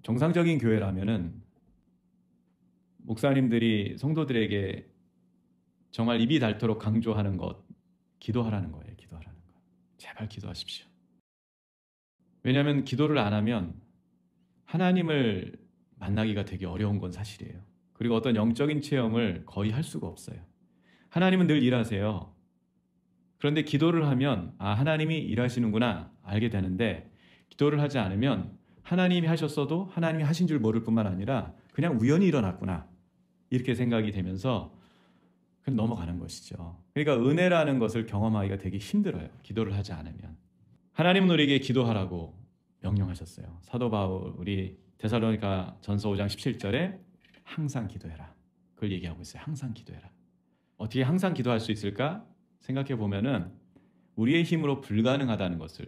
정상적인 교회라면은 목사님들이 성도들에게 정말 입이 닳도록 강조하는 것, 기도하라는 거예요. 기도하라는 거. 제발 기도하십시오. 왜냐하면 기도를 안 하면 하나님을 만나기가 되게 어려운 건 사실이에요. 그리고 어떤 영적인 체험을 거의 할 수가 없어요. 하나님은 늘 일하세요. 그런데 기도를 하면 하나님이 일하시는구나 알게 되는데, 기도를 하지 않으면 하나님이 하셨어도 하나님이 하신 줄 모를 뿐만 아니라 그냥 우연히 일어났구나 이렇게 생각이 되면서 그냥 넘어가는 것이죠. 그러니까 은혜라는 것을 경험하기가 되게 힘들어요. 기도를 하지 않으면. 하나님은 우리에게 기도하라고 명령하셨어요. 사도 바울이 데살로니가 전서 5장 17절에 항상 기도해라, 그걸 얘기하고 있어요. 항상 기도해라. 어떻게 항상 기도할 수 있을까 생각해 보면은 우리의 힘으로 불가능하다는 것을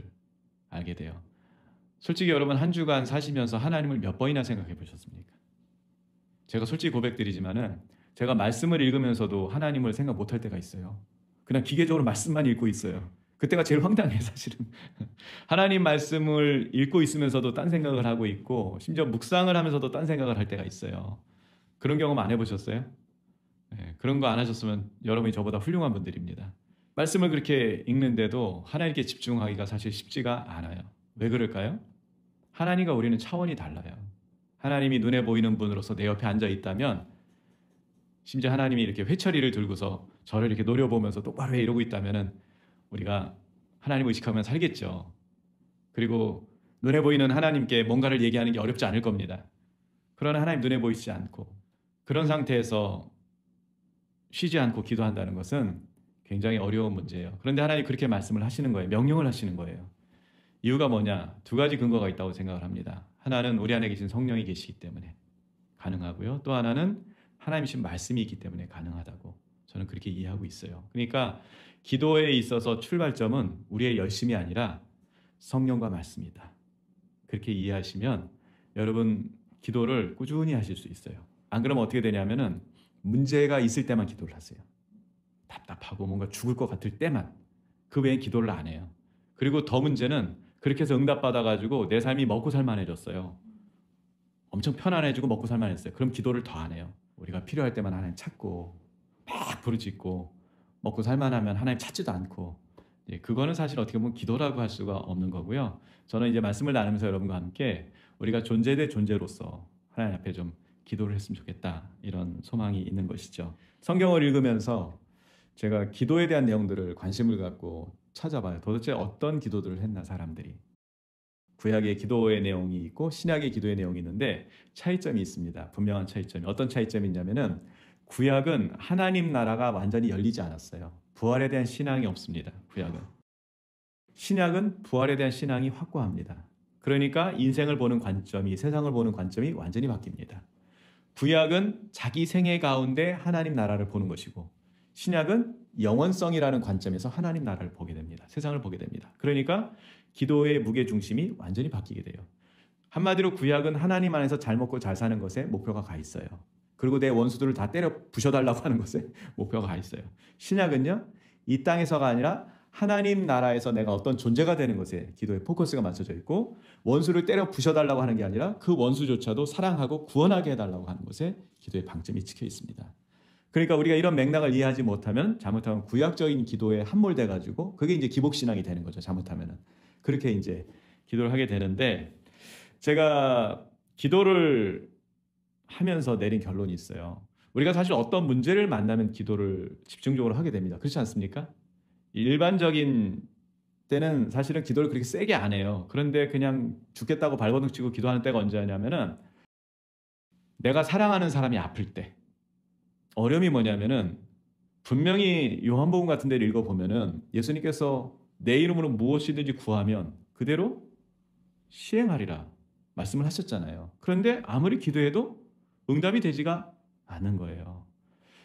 알게 돼요. 솔직히 여러분, 한 주간 사시면서 하나님을 몇 번이나 생각해 보셨습니까? 제가 솔직히 고백드리지만은 제가 말씀을 읽으면서도 하나님을 생각 못할 때가 있어요. 그냥 기계적으로 말씀만 읽고 있어요. 그때가 제일 황당해요, 사실은. 하나님 말씀을 읽고 있으면서도 딴 생각을 하고 있고, 심지어 묵상을 하면서도 딴 생각을 할 때가 있어요. 그런 경험 안 해보셨어요? 네, 그런 거 안 하셨으면 여러분이 저보다 훌륭한 분들입니다. 말씀을 그렇게 읽는데도 하나님께 집중하기가 사실 쉽지가 않아요. 왜 그럴까요? 하나님과 우리는 차원이 달라요. 하나님이 눈에 보이는 분으로서 내 옆에 앉아 있다면, 심지어 하나님이 이렇게 회초리를 들고서 저를 이렇게 노려보면서 똑바로 해 이러고 있다면 우리가 하나님을 의식하면 살겠죠. 그리고 눈에 보이는 하나님께 뭔가를 얘기하는 게 어렵지 않을 겁니다. 그러나 하나님 눈에 보이지 않고 그런 상태에서 쉬지 않고 기도한다는 것은 굉장히 어려운 문제예요. 그런데 하나님 그렇게 말씀을 하시는 거예요. 명령을 하시는 거예요. 이유가 뭐냐? 두 가지 근거가 있다고 생각을 합니다. 하나는 우리 안에 계신 성령이 계시기 때문에 가능하고요. 또 하나는 하나님이신 말씀이 있기 때문에 가능하다고 저는 그렇게 이해하고 있어요. 그러니까 기도에 있어서 출발점은 우리의 열심이 아니라 성령과 말씀이다. 그렇게 이해하시면 여러분 기도를 꾸준히 하실 수 있어요. 안 그러면 어떻게 되냐면은 문제가 있을 때만 기도를 하세요. 답답하고 뭔가 죽을 것 같을 때만. 그 외엔 기도를 안 해요. 그리고 더 문제는 그렇게 해서 응답받아가지고 내 삶이 먹고 살만해졌어요. 엄청 편안해지고 먹고 살만했어요. 그럼 기도를 더 안 해요. 우리가 필요할 때만 하나님 찾고 막 부르짖고 먹고 살만하면 하나님 찾지도 않고, 그거는 사실 어떻게 보면 기도라고 할 수가 없는 거고요. 저는 이제 말씀을 나누면서 여러분과 함께 우리가 존재 대 존재로서 하나님 앞에 좀 기도를 했으면 좋겠다, 이런 소망이 있는 것이죠. 성경을 읽으면서 제가 기도에 대한 내용들을 관심을 갖고 찾아봐요. 도대체 어떤 기도들을 했나 사람들이. 구약의 기도의 내용이 있고 신약의 기도의 내용이 있는데 차이점이 있습니다. 분명한 차이점이. 어떤 차이점이 있냐면은 구약은 하나님 나라가 완전히 열리지 않았어요. 부활에 대한 신앙이 없습니다. 구약은. 신약은 부활에 대한 신앙이 확고합니다. 그러니까 인생을 보는 관점이, 세상을 보는 관점이 완전히 바뀝니다. 구약은 자기 생애 가운데 하나님 나라를 보는 것이고, 신약은 영원성이라는 관점에서 하나님 나라를 보게 됩니다. 세상을 보게 됩니다. 그러니까 기도의 무게중심이 완전히 바뀌게 돼요. 한마디로 구약은 하나님 안에서 잘 먹고 잘 사는 것에 목표가 가 있어요. 그리고 내 원수들을 다 때려 부셔달라고 하는 것에 목표가 가 있어요. 신약은요, 이 땅에서가 아니라 하나님 나라에서 내가 어떤 존재가 되는 것에 기도의 포커스가 맞춰져 있고, 원수를 때려 부셔달라고 하는 게 아니라 그 원수조차도 사랑하고 구원하게 해달라고 하는 것에 기도의 방점이 찍혀 있습니다. 그러니까 우리가 이런 맥락을 이해하지 못하면, 잘못하면 구약적인 기도에 함몰돼가지고 그게 이제 기복신앙이 되는 거죠. 잘못하면은. 그렇게 이제 기도를 하게 되는데, 제가 기도를 하면서 내린 결론이 있어요. 우리가 사실 어떤 문제를 만나면 기도를 집중적으로 하게 됩니다. 그렇지 않습니까? 일반적인 때는 사실은 기도를 그렇게 세게 안 해요. 그런데 그냥 죽겠다고 발버둥 치고 기도하는 때가 언제냐면은 내가 사랑하는 사람이 아플 때. 어려움이 뭐냐면은 분명히 요한복음 같은 데를 읽어보면은 예수님께서 내 이름으로 무엇이든지 구하면 그대로 시행하리라 말씀을 하셨잖아요. 그런데 아무리 기도해도 응답이 되지가 않는 거예요.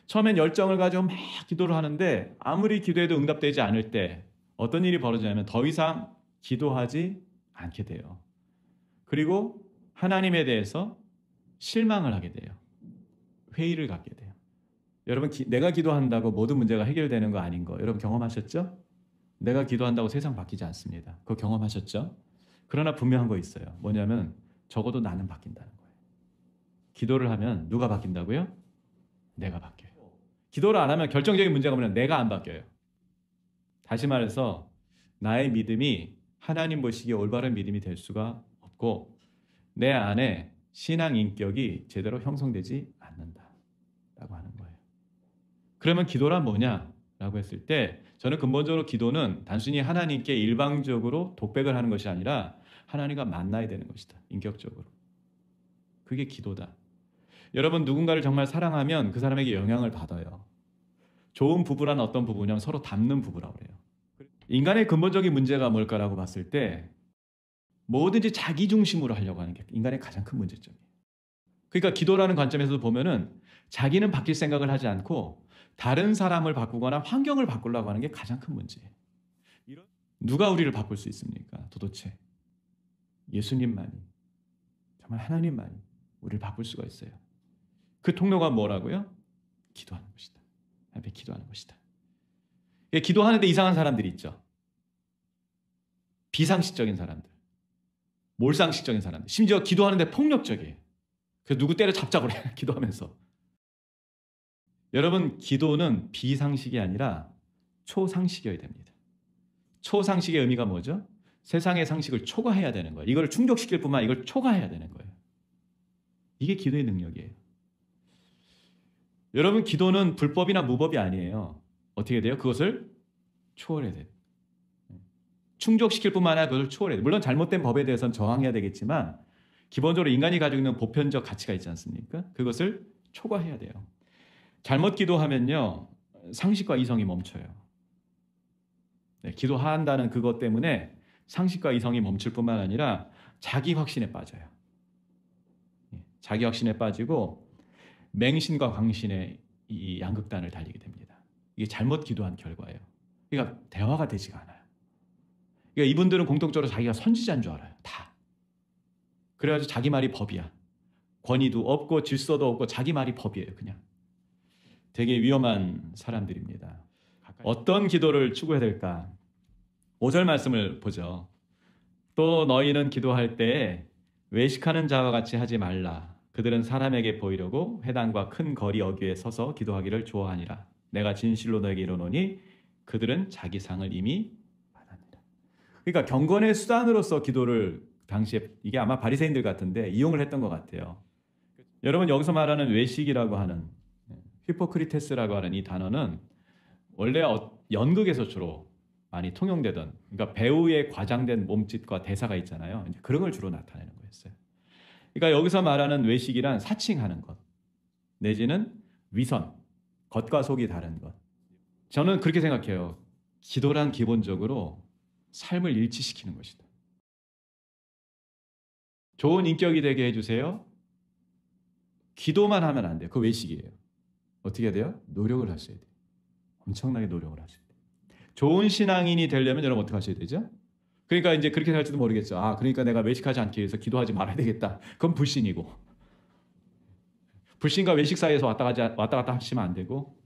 처음엔 열정을 가지고 막 기도를 하는데 아무리 기도해도 응답되지 않을 때 어떤 일이 벌어지냐면 더 이상 기도하지 않게 돼요. 그리고 하나님에 대해서 실망을 하게 돼요. 회의를 갖게 돼요. 여러분, 내가 기도한다고 모든 문제가 해결되는 거 아닌 거 여러분 경험하셨죠? 내가 기도한다고 세상 바뀌지 않습니다. 그거 경험하셨죠? 그러나 분명한 거 있어요. 뭐냐면 적어도 나는 바뀐다는 거예요. 기도를 하면 누가 바뀐다고요? 내가 바뀌어요. 기도를 안 하면 결정적인 문제가 뭐냐면 내가 안 바뀌어요. 다시 말해서 나의 믿음이 하나님 보시기에 올바른 믿음이 될 수가 없고 내 안에 신앙 인격이 제대로 형성되지 않는다라고 하는 거예요. 그러면 기도란 뭐냐라고 했을 때 저는 근본적으로 기도는 단순히 하나님께 일방적으로 독백을 하는 것이 아니라 하나님과 만나야 되는 것이다. 인격적으로. 그게 기도다. 여러분 누군가를 정말 사랑하면 그 사람에게 영향을 받아요. 좋은 부부란 어떤 부부냐면 서로 닮는 부부라고 그래요. 인간의 근본적인 문제가 뭘까라고 봤을 때 뭐든지 자기 중심으로 하려고 하는 게 인간의 가장 큰 문제점이에요. 그러니까 기도라는 관점에서 보면은 자기는 바뀔 생각을 하지 않고 다른 사람을 바꾸거나 환경을 바꾸려고 하는 게 가장 큰 문제예요. 누가 우리를 바꿀 수 있습니까? 도대체 예수님만이, 정말 하나님만이 우리를 바꿀 수가 있어요. 그 통로가 뭐라고요? 기도하는 것이다. 앞에 기도하는 것이다. 기도하는데 이상한 사람들이 있죠. 비상식적인 사람들, 몰상식적인 사람들, 심지어 기도하는데 폭력적이에요. 그래서 누구 때려잡자고 그래요. 기도하면서. 여러분 기도는 비상식이 아니라 초상식이어야 됩니다. 초상식의 의미가 뭐죠? 세상의 상식을 초과해야 되는 거예요. 이걸 충족시킬 뿐만 아니라 이걸 초과해야 되는 거예요. 이게 기도의 능력이에요. 여러분 기도는 불법이나 무법이 아니에요. 어떻게 돼요? 그것을 초월해야 돼요. 충족시킬 뿐만 아니라 그것을 초월해야 돼요. 물론 잘못된 법에 대해서는 저항해야 되겠지만 기본적으로 인간이 가지고 있는 보편적 가치가 있지 않습니까? 그것을 초과해야 돼요. 잘못 기도하면요. 상식과 이성이 멈춰요. 네, 기도한다는 그것 때문에 상식과 이성이 멈출 뿐만 아니라 자기 확신에 빠져요. 자기 확신에 빠지고 맹신과 광신의 이 양극단을 달리게 됩니다. 이게 잘못 기도한 결과예요. 그러니까 대화가 되지가 않아요. 그러니까 이분들은 공통적으로 자기가 선지자인 줄 알아요. 다. 그래가지고 자기 말이 법이야. 권위도 없고 질서도 없고 자기 말이 법이에요. 그냥. 되게 위험한 사람들입니다. 어떤 기도를 추구해야 될까? 5절 말씀을 보죠. 또 너희는 기도할 때 외식하는 자와 같이 하지 말라. 그들은 사람에게 보이려고 회당과 큰 거리 어귀에 서서 기도하기를 좋아하니라. 내가 진실로 너에게 이르노니 그들은 자기 상을 이미 받았느라. 그러니까 경건의 수단으로서 기도를 당시에 이게 아마 바리새인들 같은데 이용을 했던 것 같아요. 여러분 여기서 말하는 외식이라고 하는 히포크리테스라고 하는 이 단어는 원래 연극에서 주로 많이 통용되던, 그러니까 배우의 과장된 몸짓과 대사가 있잖아요. 이제 그런 걸 주로 나타내는 거였어요. 그러니까 여기서 말하는 외식이란 사칭하는 것, 내지는 위선, 겉과 속이 다른 것. 저는 그렇게 생각해요. 기도란 기본적으로 삶을 일치시키는 것이다. 좋은 인격이 되게 해주세요. 기도만 하면 안 돼요. 그거 외식이에요. 어떻게 해야 돼요? 노력을 하셔야 돼요. 엄청나게 노력을 하셔야 돼요. 좋은 신앙인이 되려면 여러분 어떻게 하셔야 되죠? 그러니까 이제 그렇게 할지도 모르겠죠. 아, 그러니까 내가 외식하지 않기 위해서 기도하지 말아야 되겠다. 그건 불신이고. 불신과 외식 사이에서 왔다 갔다 하시면 안 되고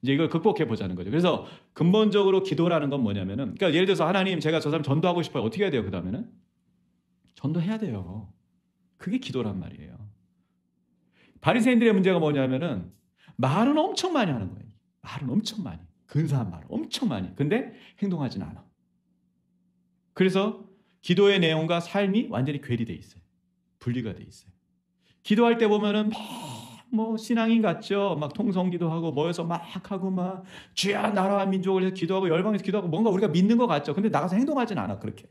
이제 이걸 극복해 보자는 거죠. 그래서 근본적으로 기도라는 건 뭐냐면은, 그러니까 예를 들어서 하나님 제가 저 사람 전도하고 싶어요. 어떻게 해야 돼요? 그 다음에는 전도해야 돼요. 그게 기도란 말이에요. 바리새인들의 문제가 뭐냐면은 말은 엄청 많이 하는 거예요. 말은 엄청 많이. 근사한 말을 엄청 많이. 근데 행동하지는 않아. 그래서 기도의 내용과 삶이 완전히 괴리돼 있어요. 분리가 돼 있어요. 기도할 때 보면은 뭐 신앙인 같죠. 막 통성기도하고 모여서 막 하고 막 주야 나라와 민족을 위해서 기도하고 열방에서 기도하고 뭔가 우리가 믿는 것 같죠. 근데 나가서 행동하지는 않아. 그렇게.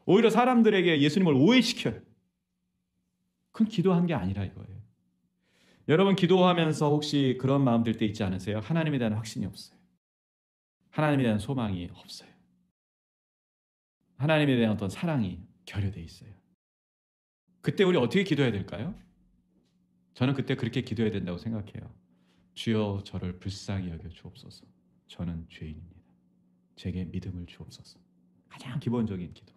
오히려 사람들에게 예수님을 오해시켜요. 그건 기도한 게 아니라 이거예요. 여러분 기도하면서 혹시 그런 마음 들 때 있지 않으세요? 하나님에 대한 확신이 없어요. 하나님에 대한 소망이 없어요. 하나님에 대한 어떤 사랑이 결여돼 있어요. 그때 우리 어떻게 기도해야 될까요? 저는 그때 그렇게 기도해야 된다고 생각해요. 주여 저를 불쌍히 여겨 주옵소서. 저는 죄인입니다. 제게 믿음을 주옵소서. 가장 기본적인 기도.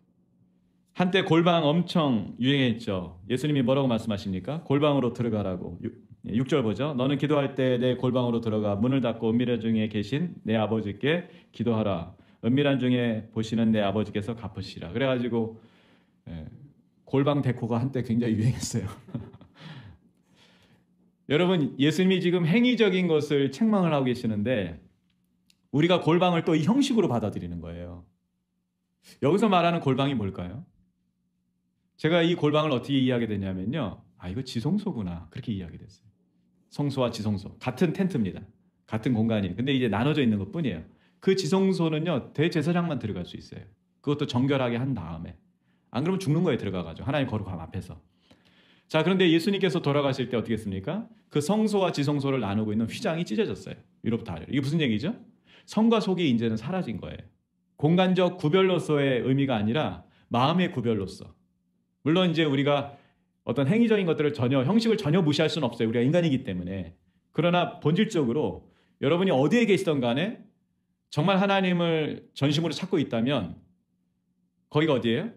한때 골방 엄청 유행했죠. 예수님이 뭐라고 말씀하십니까? 골방으로 들어가라고. 6절 보죠. 너는 기도할 때 내 골방으로 들어가 문을 닫고 은밀한 중에 계신 내 아버지께 기도하라. 은밀한 중에 보시는 내 아버지께서 갚으시라. 그래가지고 골방 데코가 한때 굉장히 유행했어요. 여러분, 예수님이 지금 행위적인 것을 책망을 하고 계시는데 우리가 골방을 또 이 형식으로 받아들이는 거예요. 여기서 말하는 골방이 뭘까요? 제가 이 골방을 어떻게 이해하게 되냐면요. 아, 이거 지성소구나. 그렇게 이해하게 됐어요. 성소와 지성소. 같은 텐트입니다. 같은 공간이에요. 근데 이제 나눠져 있는 것 뿐이에요. 그 지성소는요, 대제사장만 들어갈 수 있어요. 그것도 정결하게 한 다음에. 안 그러면 죽는 거에 들어가가지고. 하나님 거룩함 앞에서. 자, 그런데 예수님께서 돌아가실 때 어떻게 했습니까? 그 성소와 지성소를 나누고 있는 휘장이 찢어졌어요. 위로부터 아래로. 이게 무슨 얘기죠? 성과 속이 이제는 사라진 거예요. 공간적 구별로서의 의미가 아니라 마음의 구별로서. 물론 이제 우리가 어떤 행위적인 것들을 전혀, 형식을 전혀 무시할 수는 없어요. 우리가 인간이기 때문에. 그러나 본질적으로 여러분이 어디에 계시던 간에 정말 하나님을 전심으로 찾고 있다면 거기가 어디예요?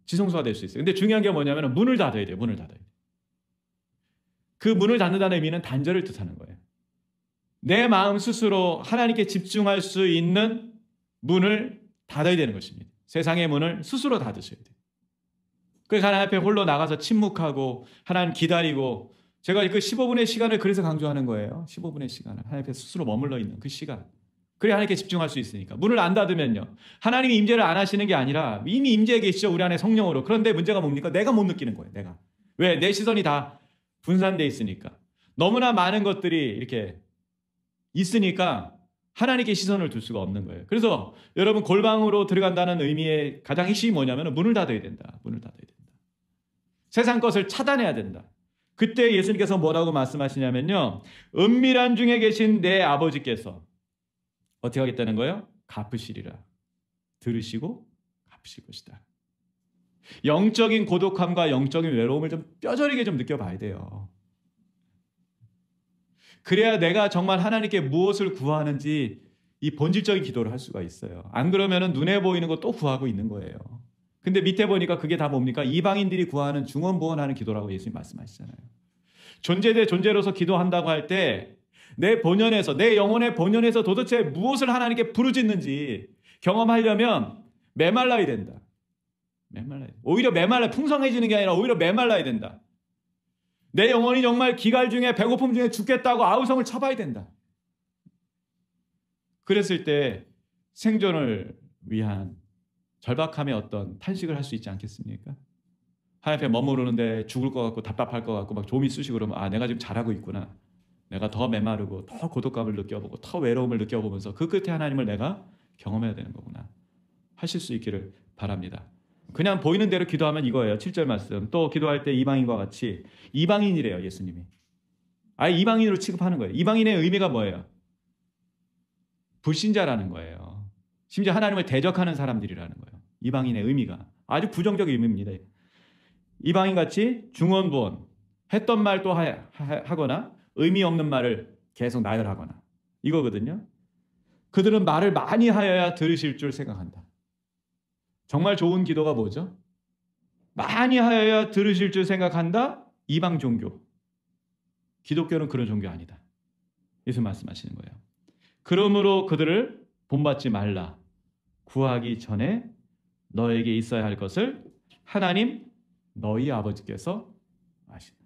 지성소가 될 수 있어요. 근데 중요한 게 뭐냐면 문을 닫아야 돼요. 문을 닫아야 돼요. 그 문을 닫는다는 의미는 단절을 뜻하는 거예요. 내 마음 스스로 하나님께 집중할 수 있는 문을 닫아야 되는 것입니다. 세상의 문을 스스로 닫으셔야 돼요. 그래서 하나님 앞에 홀로 나가서 침묵하고 하나님 기다리고, 제가 그 15분의 시간을 그래서 강조하는 거예요. 15분의 시간을 하나님 앞에 스스로 머물러 있는 그 시간. 그래야 하나님께 집중할 수 있으니까. 문을 안 닫으면요, 하나님이 임재를 안 하시는 게 아니라 이미 임재해 계시죠, 우리 안에 성령으로. 그런데 문제가 뭡니까? 내가 못 느끼는 거예요. 내가. 왜? 내 시선이 다 분산돼 있으니까. 너무나 많은 것들이 이렇게 있으니까 하나님께 시선을 둘 수가 없는 거예요. 그래서 여러분, 골방으로 들어간다는 의미의 가장 핵심이 뭐냐면 문을 닫아야 된다. 문을 닫아야 된다. 세상 것을 차단해야 된다. 그때 예수님께서 뭐라고 말씀하시냐면요, 은밀한 중에 계신 내 아버지께서 어떻게 하겠다는 거예요? 갚으시리라. 들으시고 갚으실 것이다. 영적인 고독함과 영적인 외로움을 좀 뼈저리게 좀 느껴봐야 돼요. 그래야 내가 정말 하나님께 무엇을 구하는지 이 본질적인 기도를 할 수가 있어요. 안 그러면 눈에 보이는 거 또 구하고 있는 거예요. 근데 밑에 보니까 그게 다 뭡니까? 이방인들이 구하는 중언부언하는 기도라고 예수님 말씀하시잖아요. 존재 대 존재로서 기도한다고 할 때 내 본연에서, 내 영혼의 본연에서 도대체 무엇을 하나님께 부르짖는지 경험하려면 메말라야 된다. 메말라야 된다. 오히려 풍성해지는 게 아니라 오히려 메말라야 된다. 내 영혼이 정말 기갈 중에 배고픔 중에 죽겠다고 아우성을 쳐봐야 된다. 그랬을 때 생존을 위한 절박함의 어떤 탄식을 할 수 있지 않겠습니까? 하나님 앞에 머무르는데 죽을 것 같고 답답할 것 같고 막 좀이 쑤시고 그러면, 아, 내가 지금 잘하고 있구나. 내가 더 메마르고 더 고독감을 느껴보고 더 외로움을 느껴보면서 그 끝에 하나님을 내가 경험해야 되는 거구나. 하실 수 있기를 바랍니다. 그냥 보이는 대로 기도하면 이거예요. 7절 말씀. 또 기도할 때 이방인과 같이, 이방인이래요, 예수님이. 아예 이방인으로 취급하는 거예요. 이방인의 의미가 뭐예요? 불신자라는 거예요. 심지어 하나님을 대적하는 사람들이라는 거예요. 이방인의 의미가 아주 부정적 의미입니다. 이방인같이 중언부언, 했던 말 또 하거나 의미 없는 말을 계속 나열하거나, 이거거든요. 그들은 말을 많이 하여야 들으실 줄 생각한다. 정말 좋은 기도가 뭐죠? 많이 하여야 들으실 줄 생각한다. 이방 종교. 기독교는 그런 종교 아니다. 예수 말씀하시는 거예요. 그러므로 그들을 본받지 말라. 구하기 전에 너에게 있어야 할 것을 하나님 너희 아버지께서 아신다.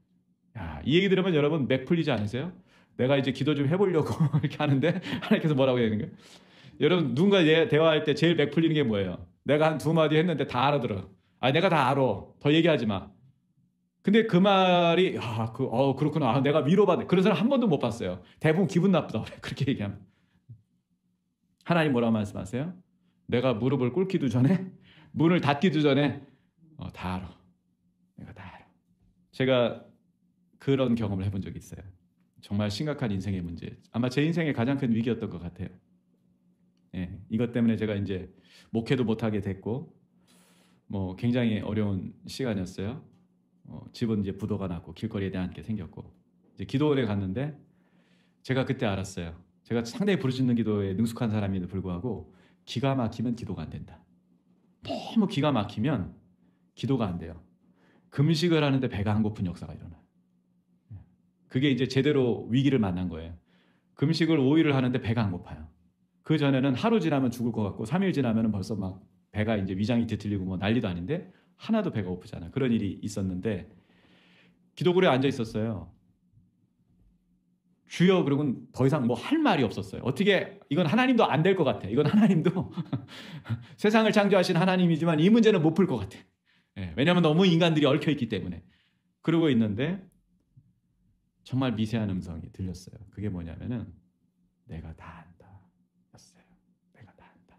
야, 이 얘기 들으면 여러분 맥 풀리지 않으세요? 내가 이제 기도 좀 해보려고 이렇게 하는데 하나님께서 뭐라고 하는 거예요? 여러분, 누군가 대화할 때 제일 맥 풀리는 게 뭐예요? 내가 한 두 마디 했는데 다 알아들어. 아, 내가 다 알아. 더 얘기하지 마. 근데 그 말이, 그렇구나. 아, 내가 위로받네. 그런 사람 한 번도 못 봤어요. 대부분 기분 나쁘다. 그렇게 얘기하면. 하나님 뭐라고 말씀하세요? 내가 무릎을 꿇기도 전에, 문을 닫기도 전에 다 알아. 내가 다 알아. 제가 그런 경험을 해본 적이 있어요. 정말 심각한 인생의 문제. 아마 제 인생의 가장 큰 위기였던 것 같아요. 예, 이것 때문에 제가 이제 목회도 못하게 됐고, 뭐 굉장히 어려운 시간이었어요. 집은 이제 부도가 났고 길거리에 대한 게 생겼고, 이제 기도원에 갔는데 제가 그때 알았어요. 제가 상당히 부르짖는 기도에 능숙한 사람임에도 불구하고 기가 막히면 기도가 안 된다. 너무 기가 막히면 기도가 안 돼요. 금식을 하는데 배가 안 고픈 역사가 일어나요. 그게 이제 제대로 위기를 만난 거예요. 금식을 5일을 하는데 배가 안 고파요. 그 전에는 하루 지나면 죽을 것 같고 3일 지나면 벌써 막 배가 이제 위장이 뒤틀리고 뭐 난리도 아닌데, 하나도 배가 고프지 않아. 그런 일이 있었는데 기도굴에 앉아 있었어요. 주여, 그러고는 더 이상 뭐 할 말이 없었어요. 어떻게, 이건 하나님도 안 될 것 같아. 이건 하나님도 세상을 창조하신 하나님이지만 이 문제는 못 풀 것 같아. 왜냐하면 너무 인간들이 얽혀있기 때문에. 그러고 있는데 정말 미세한 음성이 들렸어요. 그게 뭐냐면은 내가 다 안다 였어요. 내가 다 안다.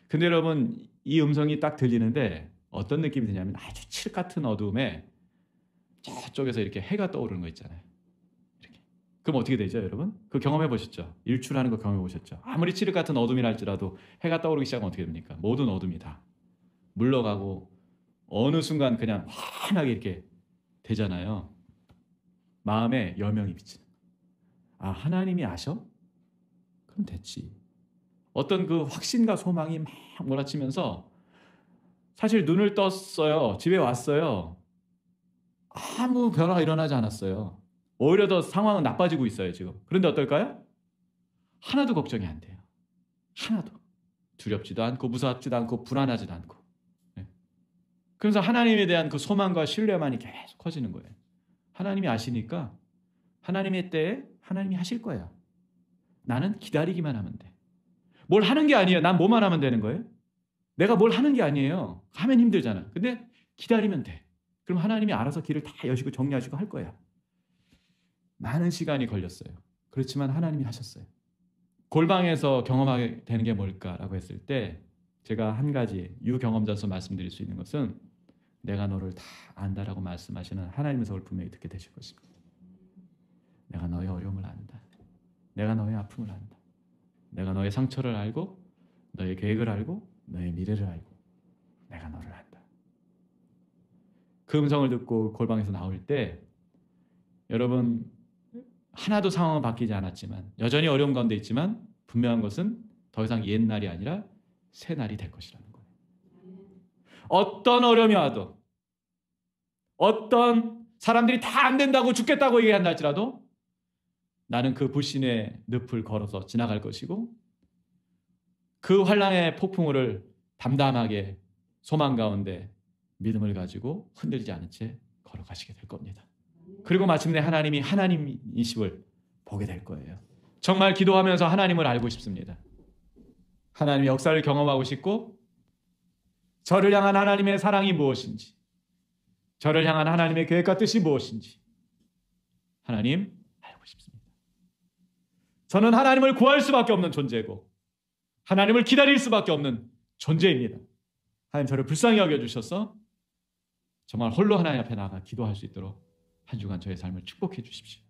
근데 여러분, 이 음성이 딱 들리는데 어떤 느낌이 드냐면 아주 칠흑 같은 어두움에 저쪽에서 이렇게 해가 떠오르는 거 있잖아요. 이렇게. 그럼 어떻게 되죠, 여러분? 그 경험해 보셨죠? 일출하는 거 경험해 보셨죠? 아무리 칠흑 같은 어둠이라 할지라도 해가 떠오르기 시작하면 어떻게 됩니까? 모든 어둠이 다 물러가고 어느 순간 그냥 환하게 이렇게 되잖아요. 마음에 여명이 비치는. 아, 하나님이 아셔? 그럼 됐지. 어떤 그 확신과 소망이 막 몰아치면서 사실 눈을 떴어요. 집에 왔어요. 아무 변화가 일어나지 않았어요. 오히려 더 상황은 나빠지고 있어요, 지금. 그런데 어떨까요? 하나도 걱정이 안 돼요. 하나도. 두렵지도 않고 무섭지도 않고 불안하지도 않고. 그래서 하나님에 대한 그 소망과 신뢰만이 계속 커지는 거예요. 하나님이 아시니까 하나님의 때에 하나님이 하실 거야. 나는 기다리기만 하면 돼. 뭘 하는 게 아니에요. 난 뭐만 하면 되는 거예요. 내가 뭘 하는 게 아니에요. 하면 힘들잖아. 근데 기다리면 돼. 그럼 하나님이 알아서 길을 다 여시고 정리하시고 할 거야. 많은 시간이 걸렸어요. 그렇지만 하나님이 하셨어요. 골방에서 경험하게 되는 게 뭘까라고 했을 때 제가 한 가지 유경험자로서 말씀드릴 수 있는 것은 내가 너를 다 안다라고 말씀하시는 하나님의 소리를 분명히 듣게 되실 것입니다. 내가 너의 어려움을 안다. 내가 너의 아픔을 안다. 내가 너의 상처를 알고 너의 계획을 알고 너의 미래를 알고 내가 너를 안다. 그 음성을 듣고 골방에서 나올 때 여러분, 하나도 상황은 바뀌지 않았지만 여전히 어려운 가운데 있지만 분명한 것은 더 이상 옛날이 아니라 새날이 될 것이라는 거예요. 어떤 어려움이 와도 어떤 사람들이 다 안 된다고 죽겠다고 얘기한다 할지라도 나는 그 불신의 늪을 걸어서 지나갈 것이고 그 환란의 폭풍우를 담담하게 소망 가운데 믿음을 가지고 흔들리지 않은 채 걸어가시게 될 겁니다. 그리고 마침내 하나님이 하나님이심을 보게 될 거예요. 정말 기도하면서 하나님을 알고 싶습니다. 하나님의 역사를 경험하고 싶고 저를 향한 하나님의 사랑이 무엇인지, 저를 향한 하나님의 계획과 뜻이 무엇인지 하나님 알고 싶습니다. 저는 하나님을 구할 수밖에 없는 존재고 하나님을 기다릴 수밖에 없는 존재입니다. 하나님 저를 불쌍히 여겨주셔서 정말 홀로 하나님 앞에 나가 기도할 수 있도록 한 주간 저의 삶을 축복해 주십시오.